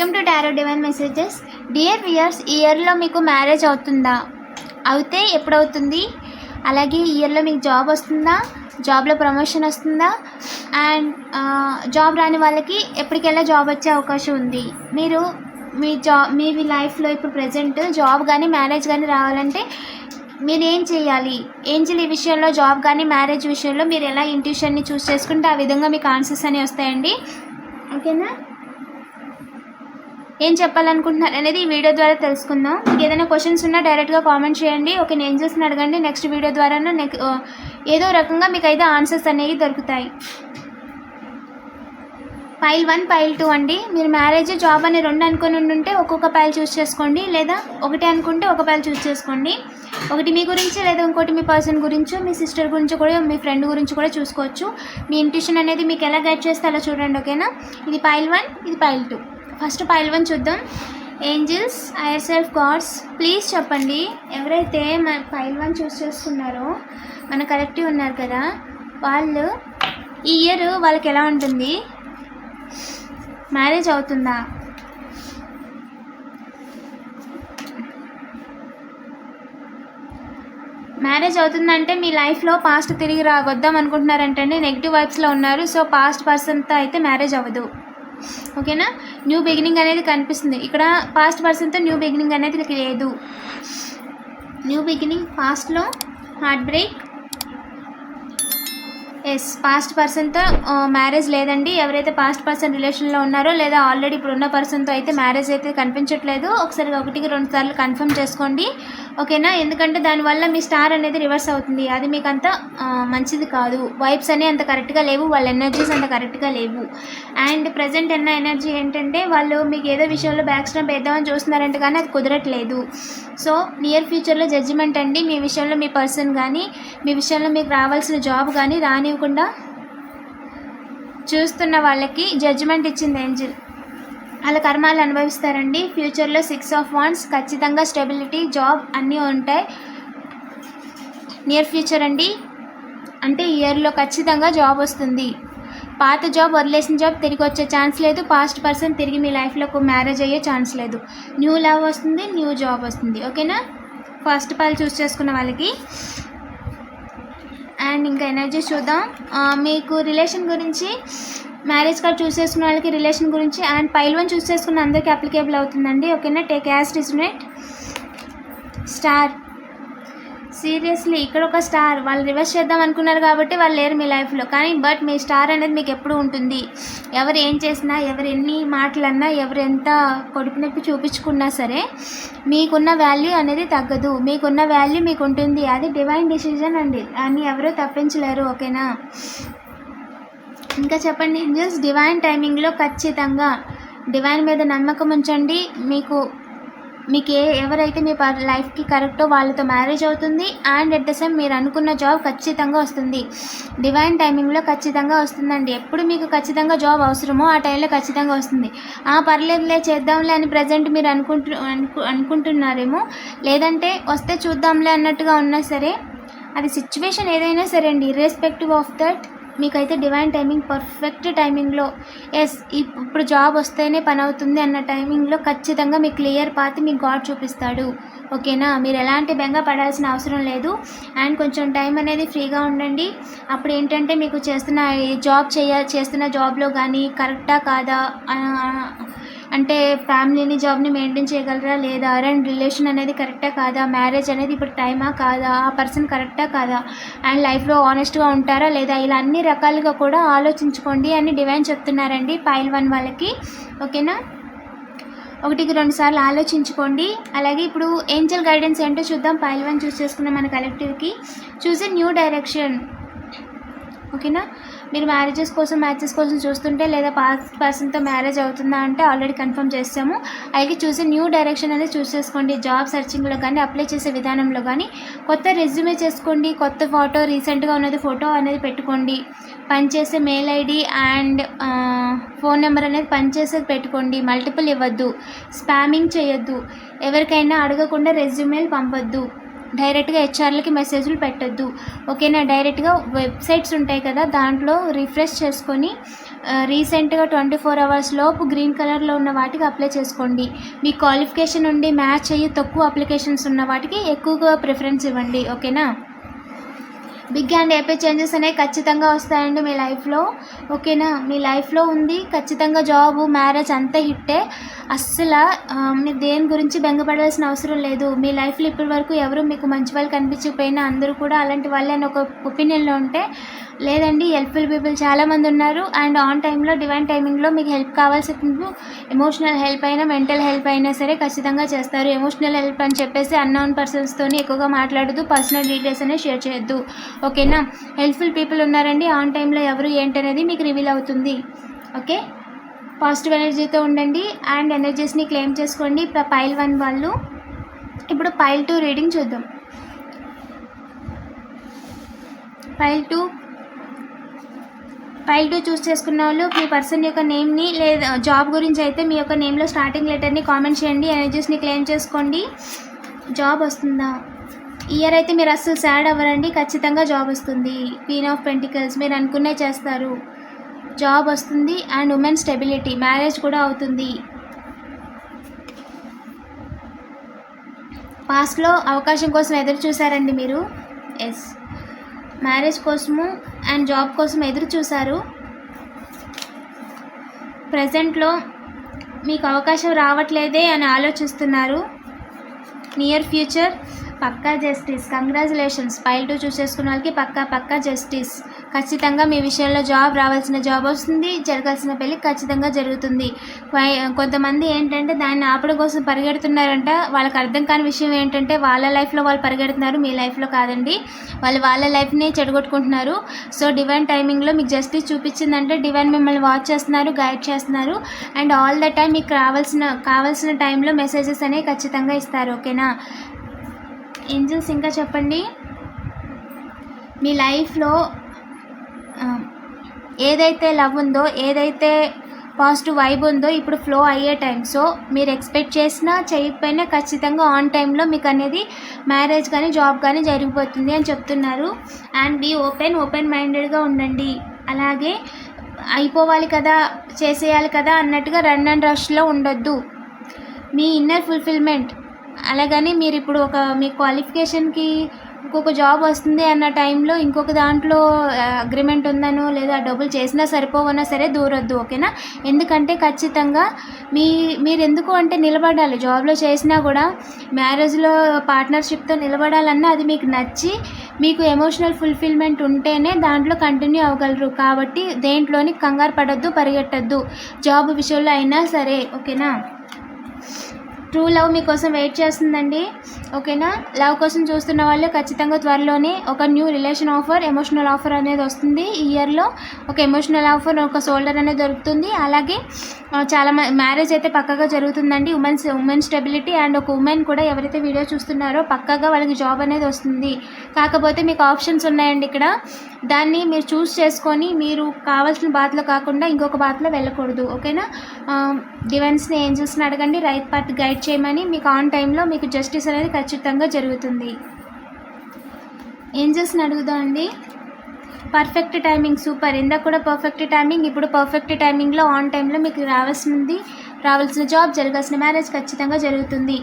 Welcome to tarot divine messages. Dear viewers, ఈ ఇయర్లో మీకు మ్యారేజ్ అవుతుందా? అయితే ఎప్పుడవుతుంది? అలాగే ఈ ఇయర్లో మీకు జాబ్ వస్తుందా? జాబ్లో ప్రమోషన్ వస్తుందా? అండ్ జాబ్ రాని వాళ్ళకి ఎప్పటికెళ్ళా జాబ్ వచ్చే అవకాశం ఉంది. మీరు మీ లైఫ్లో ఇప్పుడు ప్రజెంట్ జాబ్ కానీ మ్యారేజ్ కానీ రావాలంటే మీరు ఏం చేయాలి? ఏంజెల్ ఈ విషయంలో జాబ్ కానీ మ్యారేజ్ విషయంలో మీరు ఎలా ఇంట్యూషన్ని చూస్ చేసుకుంటే ఆ విధంగా మీకు ఆన్సర్స్ అనేవి వస్తాయండి. ఓకేనా? ఏం చెప్పాలనుకుంటున్నారు అనేది ఈ వీడియో ద్వారా తెలుసుకుందాం. మీకు ఏదైనా క్వశ్చన్స్ ఉన్నా డైరెక్ట్గా కామెంట్ చేయండి. ఓకే, ఏంజెల్స్ని అడగండి. నెక్స్ట్ వీడియో ద్వారా ఏదో రకంగా మీకు అయితే ఆన్సర్స్ అనేవి దొరుకుతాయి. పైల్ 1, పైల్ 2 అండి. మీరు మ్యారేజ్ జాబ్ అని 2 అనుకుని ఉంటే ఒక్కొక్క పైల్ చూస్ చేసుకోండి, లేదా ఒకటి అనుకుంటే ఒక పైల్ చూస్ చేసుకోండి. ఒకటి మీ గురించి, లేదా ఇంకోటి మీ పర్సన్ గురించి, మీ సిస్టర్ గురించి కూడా, మీ ఫ్రెండ్ గురించి కూడా చూసుకోవచ్చు. మీ ఇంట్యూషన్ అనేది మీకు ఎలా గైడ్ చేస్తే అలా చూడండి. ఓకేనా? ఇది పైల్ 1, ఇది పైల్ 2. ఫస్ట్ పైల్ 1 చూద్దాం. Angels, higher self, gods, please చెప్పండి. ఎవరైతే మన పైల్ 1 చూస్ చేసుకున్నారో, మన కలెక్టివ్ ఉన్నారు కదా, వాళ్ళు ఈ ఇయర్ వాళ్ళకి ఎలా ఉంటుంది? మ్యారేజ్ అవుతుందా? మ్యారేజ్ అవుతుందంటే మీ లైఫ్లో పాస్ట్ తిరిగి వద్దాం అనుకుంటున్నారంటే నెగిటివ్ వైబ్స్లో ఉన్నారు. సో పాస్ట్ పర్సన్తో అయితే మ్యారేజ్ అవ్వదు. ఓకేనా? న్యూ బిగినింగ్ అనేది కనిపిస్తుంది ఇక్కడ. పాస్ట్ పర్సన్తో న్యూ బిగినింగ్ అనేది లేదు. న్యూ బిగినింగ్, పాస్ట్లో హార్ట్ బ్రేక్. ఎస్, పాస్ట్ పర్సన్తో మ్యారేజ్ లేదండి. ఎవరైతే పాస్ట్ పర్సన్ రిలేషన్లో ఉన్నారో, లేదా ఆల్రెడీ ఇప్పుడున్న పర్సన్తో అయితే మ్యారేజ్ అయితే కనిపించట్లేదు. ఒకసారి 1-2 సార్లు కన్ఫర్మ్ చేసుకోండి. ఓకేనా? ఎందుకంటే దానివల్ల మీ స్టార్ అనేది రివర్స్ అవుతుంది. అది మీకు అంత మంచిది కాదు. వైబ్స్ అనేవి అంత కరెక్ట్గా లేవు, వాళ్ళ ఎనర్జీస్ అంత కరెక్ట్గా లేవు. అండ్ ప్రజెంట్ ఉన్న ఎనర్జీ ఏంటంటే వాళ్ళు మీకు ఏదో విషయంలో బ్యాక్ స్టాంప్ వేద్దామని చూస్తున్నారంటే కానీ అది కుదరట్లేదు. సో నియర్ ఫ్యూచర్లో జడ్జిమెంట్ అండి. మీ విషయంలో మీ పర్సన్ కానీ, మీ విషయంలో మీకు రావాల్సిన జాబ్ కానీ రానివ్వకుండా చూస్తున్న వాళ్ళకి జడ్జిమెంట్ ఇచ్చింది ఏంజెల్. వాళ్ళ కర్మాలు అనుభవిస్తారండి. ఫ్యూచర్లో 6 ఆఫ్ వాండ్స్, ఖచ్చితంగా స్టెబిలిటీ, జాబ్ అన్నీ ఉంటాయి. నియర్ ఫ్యూచర్ అండి, అంటే ఇయర్లో ఖచ్చితంగా జాబ్ వస్తుంది. పాత జాబ్, వదిలేసిన జాబ్ తిరిగి వచ్చే ఛాన్స్ లేదు. పాస్ట్ పర్సన్ తిరిగి మీ లైఫ్లోకి మ్యారేజ్ అయ్యే ఛాన్స్ లేదు. న్యూ లవ్ వస్తుంది, న్యూ జాబ్ వస్తుంది. ఓకేనా? ఫస్ట్ పాలు చూస్ చేసుకున్న వాళ్ళకి. అండ్ ఇంకా ఎనర్జీ చూద్దాం. మీకు రిలేషన్ గురించి, మ్యారేజ్ కార్డ్ చూస్ చేసుకున్న వాళ్ళకి రిలేషన్ గురించి, అండ్ పైల్ 1 చూస్ చేసుకున్న అందరికీ అప్లికేబుల్ అవుతుందండి. ఓకేనా? Take as రిజనేట్. స్టార్, సీరియస్లీ ఇక్కడ ఒక స్టార్. వాళ్ళు రివర్స్ చేద్దాం అనుకున్నారు కాబట్టి వాళ్ళు లేరు మీ లైఫ్లో, కానీ బట్ మీ స్టార్ అనేది మీకు ఎప్పుడు ఉంటుంది. ఎవరు ఏం చేసినా, ఎవరు ఎన్ని మాటలన్నా, ఎవరు ఎంత కొడుపు నొప్పి చూపించుకున్నా సరే మీకున్న వాల్యూ అనేది తగ్గదు. మీకున్న వాల్యూ మీకు ఉంటుంది. అది డివైన్ డిసిజన్ అండి, అని ఎవరూ తప్పించలేరు. ఓకేనా? ఇంకా చెప్పండి ఏంజెల్స్. డివైన్ టైమింగ్లో ఖచ్చితంగా డివైన్ మీద నమ్మకం ఉంచండి. మీకు ఎవరైతే మీ లైఫ్కి కరెక్టో వాళ్ళతో మ్యారేజ్ అవుతుంది. అండ్ అట్ ద సేమ్ మీరు అనుకున్న జాబ్ ఖచ్చితంగా వస్తుంది. డివైన్ టైమింగ్లో ఖచ్చితంగా వస్తుందండి. ఎప్పుడు మీకు ఖచ్చితంగా జాబ్ అవసరమో ఆ టైంలో ఖచ్చితంగా వస్తుంది. పర్లేదులే చేద్దాంలే అని ప్రజెంట్ మీరు అనుకుంటున్నారేమో, లేదంటే వస్తే చూద్దాంలే అన్నట్టుగా ఉన్నా సరే, అది సిచ్యువేషన్ ఏదైనా సరే అండి, ఇర్రెస్పెక్టివ్ ఆఫ్ దట్ మీకైతే డివైన్ టైమింగ్, పర్ఫెక్ట్ టైమింగ్లో, ఎస్ ఇప్పుడు జాబ్ వస్తేనే పని అవుతుంది అన్న టైమింగ్లో ఖచ్చితంగా మీ క్లియర్ పాత్ మీ గాడ్ చూపిస్తాడు. ఓకేనా? మీరు ఎలాంటి బెంగ పడాల్సిన అవసరం లేదు. అండ్ కొంచెం టైం అనేది ఫ్రీగా ఉండండి. అప్పుడు ఏంటంటే మీకు చేస్తున్న జాబ్లో కానీ కరెక్టా కాదా, అంటే ఫ్యామిలీని, జాబ్ని మెయింటైన్ చేయగలరా లేదా, అండ్ రిలేషన్ అనేది కరెక్టా కాదా, మ్యారేజ్ అనేది ఇప్పుడు టైమా కాదా, ఆ పర్సన్ కరెక్టా కాదా, అండ్ లైఫ్లో ఆనెస్ట్గా ఉంటారా లేదా, ఇలా అన్ని రకాలుగా కూడా ఆలోచించుకోండి అని డివైన్ చెప్తున్నారండి పైల్ 1 వాళ్ళకి. ఓకేనా? 1-2 సార్లు ఆలోచించుకోండి. అలాగే ఇప్పుడు ఏంజెల్ గైడెన్స్ ఏంటో చూద్దాం. పైల్ 1 చూస్ చేసుకున్న మన కలెక్టివ్కి చూసే న్యూ డైరెక్షన్. ఓకేనా? మీరు మ్యాచెస్ కోసం చూస్తుంటే, లేదా పాస్ట్ పర్సన్తో మ్యారేజ్ అవుతుందా అంటే ఆల్రెడీ కన్ఫర్మ్ చేస్తాము. అలాగే చూసే న్యూ డైరెక్షన్ అనేది చూస్ చేసుకోండి. జాబ్ సర్చింగ్లో కానీ, అప్లై చేసే విధానంలో కానీ కొత్త రెజ్యూమే చేసుకోండి. కొత్త ఫోటో, రీసెంట్గా ఉన్నది ఫోటో అనేది పెట్టుకోండి. పనిచేసే mail ID and phone number అనేది పనిచేసేది పెట్టుకోండి. మల్టిపుల్ ఇవ్వద్దు, స్పామింగ్ చేయొద్దు, ఎవరికైనా అడగకుండా రెజ్యూమేలు పంపొద్దు. డైరెక్ట్గా హెచ్ఆర్లకి మెసేజ్లు పెట్టొద్దు, ఓకేనా. డైరెక్ట్గా వెబ్సైట్స్ ఉంటాయి కదా, దాంట్లో రిఫ్రెష్ చేసుకొని రీసెంట్గా 24 hours లోపు గ్రీన్ కలర్లో ఉన్న వాటికి అప్లై చేసుకోండి. మీ క్వాలిఫికేషన్ నుండి మ్యాచ్ అయ్యి తక్కువ అప్లికేషన్స్ ఉన్న వాటికి ఎక్కువగా ప్రిఫరెన్స్ ఇవ్వండి, ఓకేనా. బిగ్ అండ్ ఏపీ చేంజెస్ అనేవి ఖచ్చితంగా వస్తాయండి మీ లైఫ్లో, ఓకేనా. మీ లైఫ్లో ఉంది ఖచ్చితంగా జాబు, మ్యారేజ్ అంతా హిట్టే. అస్సలు మీరు దేని గురించి బెంగపడాల్సిన అవసరం లేదు. మీ లైఫ్లో ఇప్పటి వరకు ఎవరు మీకు మంచి వాళ్ళు కనిపించకపోయినా అందరూ కూడా అలాంటి వాళ్ళే అని ఒక ఒపీనియన్లో ఉంటే, లేదండి హెల్ప్ఫుల్ పీపుల్ చాలామంది ఉన్నారు. అండ్ ఆన్ టైంలో డివైన్ టైమింగ్లో మీకు హెల్ప్ కావాల్సిన ఎమోషనల్ హెల్ప్ అయినా మెంటల్ హెల్ప్ అయినా సరే ఖచ్చితంగా చేస్తారు. ఎమోషనల్ హెల్ప్ అని చెప్పేసి అన్నోన్ పర్సన్స్తోని ఎక్కువగా మాట్లాడద్దు, పర్సనల్ డీటెయిల్స్ అనేవి షేర్ చేయొద్దు, ఓకేనా. హెల్ప్ఫుల్ పీపుల్ ఉన్నారండి, ఆన్ టైంలో ఎవరు ఏంటనేది మీకు రివీల్ అవుతుంది, ఓకే. పాజిటివ్ ఎనర్జీతో ఉండండి అండ్ ఎనర్జీస్ని క్లెయిమ్ చేసుకోండి. పైల్ 1 వాళ్ళు. ఇప్పుడు పైల్ 2 రీడింగ్ చూద్దాం. పైల్ 2 చూస్ చేసుకున్న వాళ్ళు మీ పర్సన్ యొక్క నేమ్ని లేదా జాబ్ గురించి అయితే మీ యొక్క నేమ్లో స్టార్టింగ్ లెటర్ని కామెంట్ చేయండి. ఎనర్జీస్ని క్లెయిమ్ చేసుకోండి. జాబ్ వస్తుందా? ఇయర్ అయితే మీరు అస్సలు సాడ్ అవ్వరండి, ఖచ్చితంగా జాబ్ వస్తుంది. క్వీన్ ఆఫ్ పెంటికల్స్, మీరు అనుకునే చేస్తారు, జాబ్ వస్తుంది. అండ్ ఉమెన్ స్టెబిలిటీ, మ్యారేజ్ కూడా అవుతుంది. పాస్ట్లో అవకాశం కోసం ఎదురు చూసారండి మీరు, ఎస్, మ్యారేజ్ కోసము అండ్ జాబ్ కోసం ఎదురు చూసారు. ప్రజెంట్లో మీకు అవకాశం రావట్లేదే అని ఆలోచిస్తున్నారు. నియర్ ఫ్యూచర్ పక్కా జస్టిస్, కంగ్రాచులేషన్స్. పైల్ 2 చూస్ చేసుకున్న వాళ్ళకి పక్కా జస్టిస్. ఖచ్చితంగా మీ విషయంలో జాబ్ రావాల్సిన జాబ్ వస్తుంది, జరగాల్సిన పెళ్ళి ఖచ్చితంగా జరుగుతుంది. కొంతమంది ఏంటంటే దాన్ని ఆపడం కోసం పరిగెడుతున్నారంట. వాళ్ళకి అర్థం కాని విషయం ఏంటంటే వాళ్ళ లైఫ్లో వాళ్ళు పరిగెడుతున్నారు, మీ లైఫ్లో కాదండి. వాళ్ళ లైఫ్ని చెడగొట్టుకుంటున్నారు. సో డివైన్ టైమింగ్లో మీకు జస్టిస్ చూపించిందంటే డివైన్ మిమ్మల్ని వాచ్ చేస్తున్నారు, గైడ్ చేస్తున్నారు. అండ్ ఆల్ ద టైం మీకు కావాల్సిన టైంలో మెసేజెస్ అనేవి ఖచ్చితంగా ఇస్తారు, ఓకేనా. ఏంజల్స్ ఇంకా చెప్పండి, మీ లైఫ్లో ఏదైతే లవ్ ఉందో, ఏదైతే పాజిటివ్ వైబ్ ఉందో ఇప్పుడు ఫ్లో అయ్యే టైం. సో మీరు ఎక్స్పెక్ట్ చేసినా చేయకపోయినా ఖచ్చితంగా ఆన్ టైంలో మీకు అనేది మ్యారేజ్ కానీ జాబ్ కానీ జరిగిపోతుంది అని చెప్తున్నారు. అండ్ బీ ఓపెన్ మైండెడ్గా ఉండండి. అలాగే అయిపోవాలి కదా, చేసేయాలి కదా అన్నట్టుగా రన్ అండ్ రష్లో ఉండొద్దు. మీ ఇన్నర్ ఫుల్ఫిల్మెంట్, అలాగని మీరు ఇప్పుడు మీ క్వాలిఫికేషన్కి ఇంకొక జాబ్ వస్తుంది అన్న టైంలో ఇంకొక దాంట్లో అగ్రిమెంట్ ఉందనో లేదా డబ్బులు చేసినా సరిపోవన్నా సరే దూరొద్దు, ఓకేనా. ఎందుకంటే ఖచ్చితంగా మీరు ఎందుకు అంటే నిలబడాలి. జాబ్లో చేసినా కూడా మ్యారేజ్లో పార్ట్నర్షిప్తో నిలబడాలన్నా అది మీకు నచ్చి మీకు ఎమోషనల్ ఫుల్ఫిల్మెంట్ ఉంటేనే దాంట్లో కంటిన్యూ అవ్వగలరు. కాబట్టి దేంట్లోని కంగారు పడొద్దు, పరిగెట్టద్దు, జాబ్ విషయంలో అయినా సరే, ఓకేనా. ట్రూ లవ్ మీకోసం వెయిట్ చేస్తుందండి, ఓకేనా. లవ్ కోసం చూస్తున్న వాళ్ళు ఖచ్చితంగా త్వరలోనే ఒక new relation offer, emotional offer అనేది వస్తుంది. ఈ ఇయర్లో ఒక ఎమోషనల్ ఆఫర్, ఒక సోల్డర్ అనేది దొరుకుతుంది. అలాగే చాలా మ్యారేజ్ అయితే పక్కగా జరుగుతుందండి. ఉమెన్ స్టెబిలిటీ అండ్ ఒక ఉమెన్ కూడా ఎవరైతే వీడియో చూస్తున్నారో పక్కగా వాళ్ళకి జాబ్ అనేది వస్తుంది. కాకపోతే మీకు ఆప్షన్స్ ఉన్నాయండి ఇక్కడ, దాన్ని మీరు చూస్ చేసుకొని మీరు కావాల్సిన బాత్లో కాకుండా ఇంకొక బాత్లో వెళ్ళకూడదు, ఓకేనా. డివైన్స్ని ఏంజల్స్ని అడగండి రైట్ పాత్ గైడ్ చేయమని. మీకు ఆన్ టైంలో మీకు జస్టిస్ అనేది ఖచ్చితంగా జరుగుతుంది. ఏంజల్స్ని అడుగుదామండి. Perfect timing, super. ఇందాక కూడా పర్ఫెక్ట్ టైమింగ్, ఇప్పుడు పర్ఫెక్ట్ టైమింగ్లో ఆన్ టైంలో మీకు రావాల్సిన జాబ్, జరగాల్సిన మ్యారేజ్ ఖచ్చితంగా జరుగుతుంది.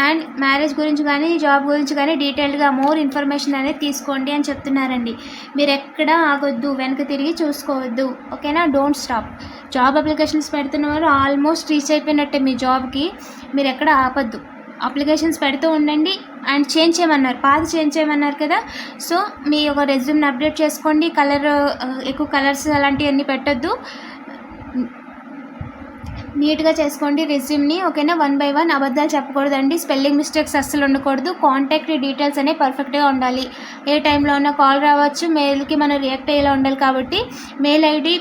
అండ్ మ్యారేజ్ గురించి కానీ జాబ్ గురించి కానీ డీటెయిల్డ్గా మోర్ ఇన్ఫర్మేషన్ అనేది తీసుకోండి అని చెప్తున్నారండి. మీరు ఎక్కడా ఆగొద్దు, వెనక తిరిగి చూసుకోవద్దు, ఓకేనా. Don't stop. జాబ్ అప్లికేషన్స్ పెడుతున్నవారు ఆల్మోస్ట్ రీచ్ అయిపోయినట్టే మీ జాబ్కి. మీరు ఎక్కడ ఆపద్దు, అప్లికేషన్స్ పెడుతూ ఉండండి. అండ్ చేంజ్ చేయమన్నారు కదా, సో మీ ఒక రెజ్యూమ్ని అప్డేట్ చేసుకోండి. ఎక్కువ కలర్స్ అలాంటివన్నీ పెట్టొద్దు, నీట్గా చేసుకోండి రెజ్యూమ్ని, ఓకేనా. 1 by 1 అబద్ధాలు చెప్పకూడదండి, స్పెల్లింగ్ మిస్టేక్స్ అస్సలు ఉండకూడదు. కాంటాక్ట్ డీటెయిల్స్ అనేవి పర్ఫెక్ట్గా ఉండాలి. ఏ టైంలో ఉన్న కాల్ రావచ్చు, మెయిల్కి మనం రియాక్ట్ అయ్యేలా ఉండాలి. కాబట్టి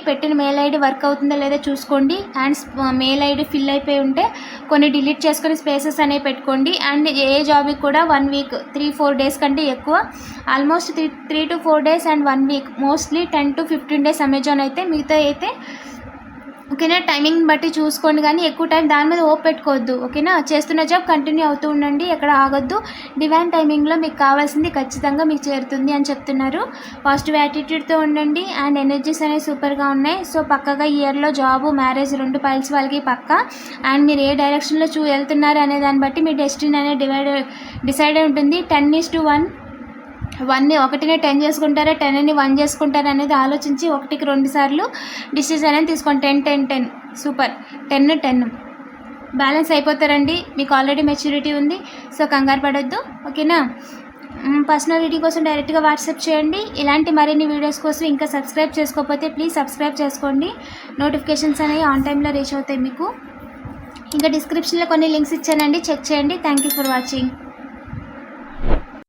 పెట్టిన మెయిల్ ఐడి వర్క్ అవుతుందో లేదో చూసుకోండి. అండ్ మెయిల్ ఐడి ఫిల్ అయిపోయి ఉంటే కొన్ని డిలీట్ చేసుకొని స్పేసెస్ అనేవి పెట్టుకోండి. అండ్ ఏ జాబ్కి కూడా 1 week 3-4 days కంటే ఎక్కువ, almost 3 to 4 days and 1 week, mostly 10 to 15 days Amazon అయితే, మిగతా అయితే ఓకేనా. టైమింగ్ బట్టి చూసుకోండి, కానీ ఎక్కువ టైం దాని మీద ఓప్ పెట్టుకోవద్దు. ఓకేనా. చేస్తున్న జాబ్ కంటిన్యూ అవుతూ ఉండండి, ఎక్కడ ఆగొద్దు. డివైన్ టైమింగ్లో మీకు కావాల్సింది ఖచ్చితంగా మీకు చేరుతుంది అని చెప్తున్నారు. పాజిటివ్ యాటిట్యూడ్తో ఉండండి అండ్ ఎనర్జీస్ అనేవి సూపర్గా ఉన్నాయి. సో పక్కగా ఇయర్లో జాబు, మ్యారేజ్ 2 పైల్స్ వాళ్ళకి పక్క. అండ్ మీరు ఏ డైరెక్షన్లో వెళ్తున్నారు అనే దాన్ని బట్టి మీ డెస్టినీ అనేది డిసైడ్ అయి ఉంటుంది. 10:1 1ని 1నే 10 చేసుకుంటారా, 10ని 1 చేసుకుంటారా అనేది ఆలోచించి 1కి 2 సార్లు డిసిజన్ అనేది తీసుకోండి. 10 సూపర్. 10 బ్యాలెన్స్ అయిపోతారండి. మీకు ఆల్రెడీ మెచ్యూరిటీ ఉంది, సో కంగారు పడొద్దు. ఓకేనా. పర్సనల్ రీడింగ్ కోసం డైరెక్ట్గా వాట్సాప్ చేయండి. ఇలాంటి మరిన్ని వీడియోస్ కోసం ఇంకా సబ్స్క్రైబ్ చేసుకోకపోతే ప్లీజ్ సబ్స్క్రైబ్ చేసుకోండి. నోటిఫికేషన్స్ అనేవి ఆన్ టైంలో రీచ్ అవుతాయి మీకు. ఇంకా డిస్క్రిప్షన్లో కొన్ని లింక్స్ ఇచ్చానండి, చెక్ చేయండి. Thank you for watching.